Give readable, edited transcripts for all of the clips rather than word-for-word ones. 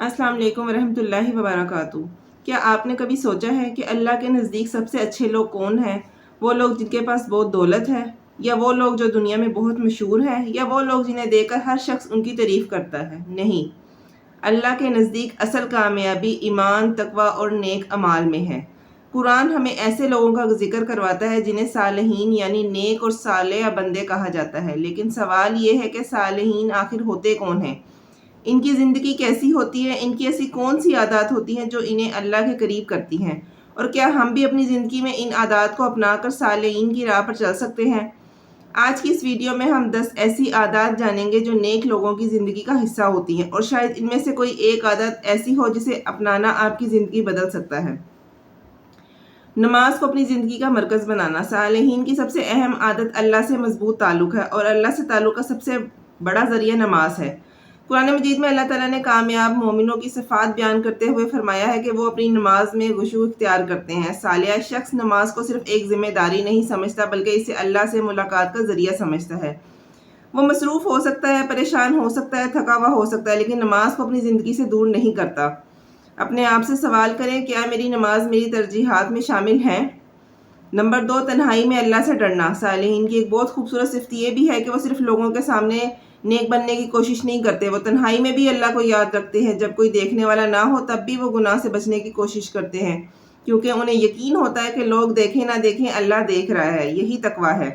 السلام علیکم ورحمۃ اللہ وبرکاتہ۔ کیا آپ نے کبھی سوچا ہے کہ اللہ کے نزدیک سب سے اچھے لوگ کون ہیں؟ وہ لوگ جن کے پاس بہت دولت ہے، یا وہ لوگ جو دنیا میں بہت مشہور ہیں، یا وہ لوگ جنہیں دیکھ کر ہر شخص ان کی تعریف کرتا ہے؟ نہیں، اللہ کے نزدیک اصل کامیابی ایمان، تقوی اور نیک اعمال میں ہے۔ قرآن ہمیں ایسے لوگوں کا ذکر کرواتا ہے جنہیں صالحین یعنی نیک اور صالح بندے کہا جاتا ہے، لیکن سوال یہ ہے کہ صالحین آخر ہوتے کون ہیں؟ ان کی زندگی کیسی ہوتی ہے؟ ان کی ایسی کون سی عادات ہوتی ہیں جو انہیں اللہ کے قریب کرتی ہیں؟ اور کیا ہم بھی اپنی زندگی میں ان عادات کو اپنا کر صالحین کی راہ پر چل سکتے ہیں؟ آج کی اس ویڈیو میں ہم 10 ایسی عادات جانیں گے جو نیک لوگوں کی زندگی کا حصہ ہوتی ہیں، اور شاید ان میں سے کوئی ایک عادت ایسی ہو جسے اپنانا آپ کی زندگی بدل سکتا ہے۔ نماز کو اپنی زندگی کا مرکز بنانا۔ صالحین کی سب سے اہم عادت اللہ سے مضبوط تعلق ہے، اور اللہ سے تعلق کا سب سے بڑا ذریعہ نماز ہے۔ قرآن مجید میں اللہ تعالیٰ نے کامیاب مومنوں کی صفات بیان کرتے ہوئے فرمایا ہے کہ وہ اپنی نماز میں خشوع اختیار کرتے ہیں۔ صالح شخص نماز کو صرف ایک ذمہ داری نہیں سمجھتا، بلکہ اسے اللہ سے ملاقات کا ذریعہ سمجھتا ہے۔ وہ مصروف ہو سکتا ہے، پریشان ہو سکتا ہے، تھکا ہوا ہو سکتا ہے، لیکن نماز کو اپنی زندگی سے دور نہیں کرتا۔ اپنے آپ سے سوال کریں، کیا میری نماز میری ترجیحات میں شامل ہے؟ نمبر 2، تنہائی میں اللہ سے ڈرنا۔ صالحین کی ایک بہت خوبصورت صفت یہ بھی ہے کہ وہ صرف لوگوں کے سامنے نیک بننے کی کوشش نہیں کرتے، وہ تنہائی میں بھی اللہ کو یاد رکھتے ہیں۔ جب کوئی دیکھنے والا نہ ہو تب بھی وہ گناہ سے بچنے کی کوشش کرتے ہیں، کیونکہ انہیں یقین ہوتا ہے کہ لوگ دیکھیں نہ دیکھیں، اللہ دیکھ رہا ہے۔ یہی تقویٰ ہے۔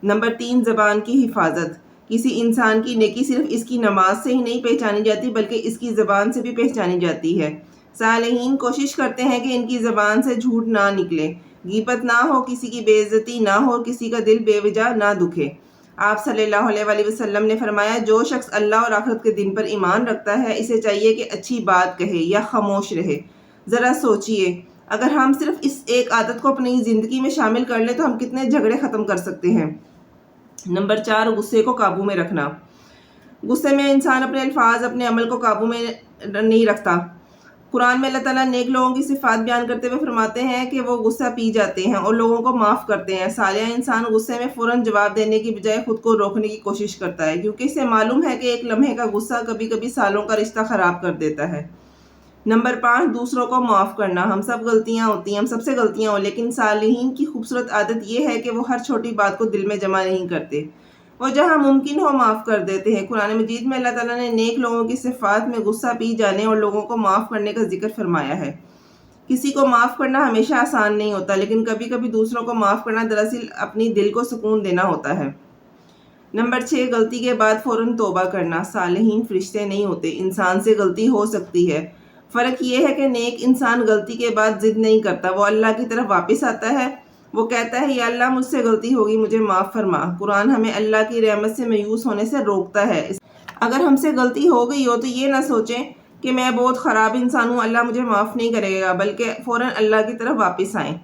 نمبر 3، زبان کی حفاظت۔ کسی انسان کی نیکی صرف اس کی نماز سے ہی نہیں پہچانی جاتی، بلکہ اس کی زبان سے بھی پہچانی جاتی ہے۔ صالحین کوشش کرتے ہیں کہ ان کی زبان سے جھوٹ نہ نکلے، غیبت نہ ہو، کسی کی بے عزتی نہ ہو، کسی کا دل بے وجہ نہ دکھے۔ آپ صلی اللہ علیہ وآلہ وسلم نے فرمایا، جو شخص اللہ اور آخرت کے دن پر ایمان رکھتا ہے، اسے چاہیے کہ اچھی بات کہے یا خاموش رہے۔ ذرا سوچئے، اگر ہم صرف اس ایک عادت کو اپنی زندگی میں شامل کر لیں تو ہم کتنے جھگڑے ختم کر سکتے ہیں۔ نمبر 4، غصے کو قابو میں رکھنا۔ غصے میں انسان اپنے الفاظ، اپنے عمل کو قابو میں نہیں رکھتا۔ قرآن میں اللہ تعالیٰ نیک لوگوں کی صفات بیان کرتے ہوئے فرماتے ہیں کہ وہ غصہ پی جاتے ہیں اور لوگوں کو معاف کرتے ہیں۔ صالح انسان غصے میں فوراً جواب دینے کی بجائے خود کو روکنے کی کوشش کرتا ہے، کیونکہ اسے معلوم ہے کہ ایک لمحے کا غصہ کبھی کبھی سالوں کا رشتہ خراب کر دیتا ہے۔ نمبر 5، دوسروں کو معاف کرنا۔ ہم سب غلطیاں ہوتی ہیں، ہم سب سے غلطیاں ہوں، لیکن صالحین کی خوبصورت عادت یہ ہے کہ وہ ہر چھوٹی بات کو دل میں جمع نہیں کرتے، وہ جہاں ممکن ہو معاف کر دیتے ہیں۔ قرآن مجید میں اللہ تعالیٰ نے نیک لوگوں کی صفات میں غصہ پی جانے اور لوگوں کو معاف کرنے کا ذکر فرمایا ہے۔ کسی کو معاف کرنا ہمیشہ آسان نہیں ہوتا، لیکن کبھی کبھی دوسروں کو معاف کرنا دراصل اپنی دل کو سکون دینا ہوتا ہے۔ نمبر 6، غلطی کے بعد فوراً توبہ کرنا۔ صالحین فرشتے نہیں ہوتے، انسان سے غلطی ہو سکتی ہے۔ فرق یہ ہے کہ نیک انسان غلطی کے بعد ضد نہیں کرتا، وہ اللہ کی طرف واپس آتا ہے۔ وہ کہتا ہے، یا اللہ مجھ سے غلطی ہوگی، مجھے معاف فرما۔ قرآن ہمیں اللہ کی رحمت سے مایوس ہونے سے روکتا ہے۔ اگر ہم سے غلطی ہو گئی ہو تو یہ نہ سوچیں کہ میں بہت خراب انسان ہوں، اللہ مجھے معاف نہیں کرے گا، بلکہ فوراً اللہ کی طرف واپس آئیں۔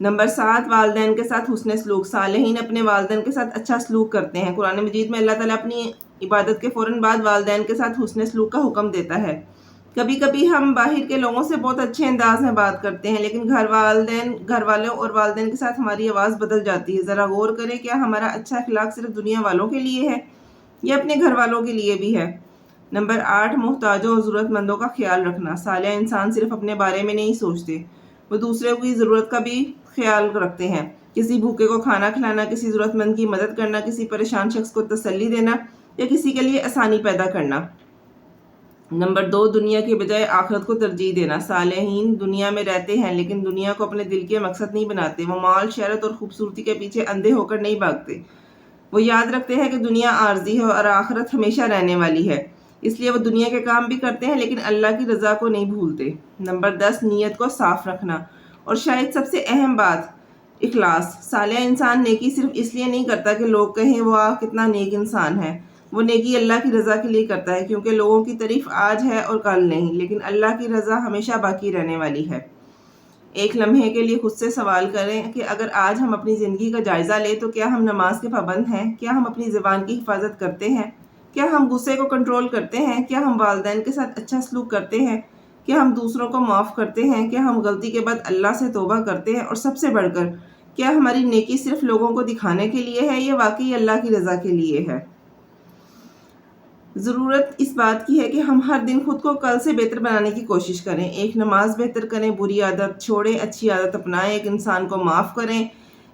نمبر 7، والدین کے ساتھ حسن سلوک۔ صالحین اپنے والدین کے ساتھ اچھا سلوک کرتے ہیں۔ قرآن مجید میں اللہ تعالیٰ اپنی عبادت کے فوراً بعد والدین کے ساتھ حسن سلوک کا حکم دیتا ہے۔ کبھی کبھی ہم باہر کے لوگوں سے بہت اچھے انداز میں بات کرتے ہیں، لیکن گھر والوں اور والدین کے ساتھ ہماری آواز بدل جاتی ہے۔ ذرا غور کریں، کیا ہمارا اچھا اخلاق صرف دنیا والوں کے لیے ہے یا اپنے گھر والوں کے لیے بھی ہے؟ نمبر 8، محتاجوں اور ضرورت مندوں کا خیال رکھنا۔ صالح انسان صرف اپنے بارے میں نہیں سوچتے، وہ دوسرے کی ضرورت کا بھی خیال رکھتے ہیں۔ کسی بھوکے کو کھانا کھلانا، کسی ضرورت مند کی مدد کرنا، کسی پریشان شخص کو تسلی دینا یا کسی کے لیے آسانی پیدا کرنا۔ نمبر 2، دنیا کے بجائے آخرت کو ترجیح دینا۔ صالحین دنیا میں رہتے ہیں، لیکن دنیا کو اپنے دل کے مقصد نہیں بناتے۔ وہ مال، شہرت اور خوبصورتی کے پیچھے اندھے ہو کر نہیں بھاگتے۔ وہ یاد رکھتے ہیں کہ دنیا عارضی ہے اور آخرت ہمیشہ رہنے والی ہے، اس لیے وہ دنیا کے کام بھی کرتے ہیں لیکن اللہ کی رضا کو نہیں بھولتے۔ نمبر 10، نیت کو صاف رکھنا، اور شاید سب سے اہم بات، اخلاص۔ صالح انسان نیکی صرف اس لیے نہیں کرتا کہ لوگ کہیں وہ کتنا نیک انسان ہے، وہ نیکی اللہ کی رضا کے لیے کرتا ہے، کیونکہ لوگوں کی تعریف آج ہے اور کل نہیں، لیکن اللہ کی رضا ہمیشہ باقی رہنے والی ہے۔ ایک لمحے کے لیے خود سے سوال کریں کہ اگر آج ہم اپنی زندگی کا جائزہ لیں تو کیا ہم نماز کے پابند ہیں؟ کیا ہم اپنی زبان کی حفاظت کرتے ہیں؟ کیا ہم غصے کو کنٹرول کرتے ہیں؟ کیا ہم والدین کے ساتھ اچھا سلوک کرتے ہیں؟ کیا ہم دوسروں کو معاف کرتے ہیں؟ کیا ہم غلطی کے بعد اللہ سے توبہ کرتے ہیں؟ اور سب سے بڑھ کر، کیا ہماری نیکی صرف لوگوں کو دکھانے کے لیے ہے یا واقعی اللہ کی رضا کے لیے ہے؟ ضرورت اس بات کی ہے کہ ہم ہر دن خود کو کل سے بہتر بنانے کی کوشش کریں، ایک نماز بہتر کریں، بری عادت چھوڑیں، اچھی عادت اپنائیں، ایک انسان کو معاف کریں،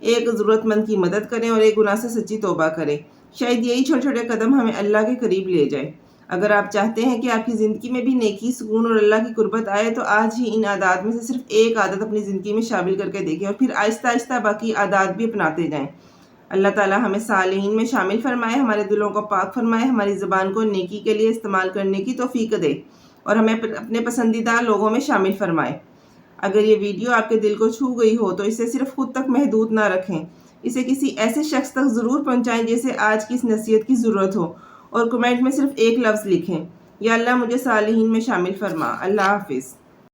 ایک ضرورت مند کی مدد کریں اور ایک گناہ سے سچی توبہ کریں۔ شاید یہی چھوٹے چھوٹے قدم ہمیں اللہ کے قریب لے جائیں۔ اگر آپ چاہتے ہیں کہ آپ کی زندگی میں بھی نیکی، سکون اور اللہ کی قربت آئے تو آج ہی ان عادات میں سے صرف ایک عادت اپنی زندگی میں شامل کر کے دیکھیں اور پھر آہستہ آہستہ باقی عادات بھی اپناتے جائیں۔ اللہ تعالیٰ ہمیں صالحین میں شامل فرمائے، ہمارے دلوں کو پاک فرمائے، ہماری زبان کو نیکی کے لیے استعمال کرنے کی توفیق دے اور ہمیں اپنے پسندیدہ لوگوں میں شامل فرمائے۔ اگر یہ ویڈیو آپ کے دل کو چھو گئی ہو تو اسے صرف خود تک محدود نہ رکھیں، اسے کسی ایسے شخص تک ضرور پہنچائیں جسے آج کی اس نصیحت کی ضرورت ہو، اور کمنٹ میں صرف ایک لفظ لکھیں، یا اللہ مجھے صالحین میں شامل فرما۔ اللہ حافظ۔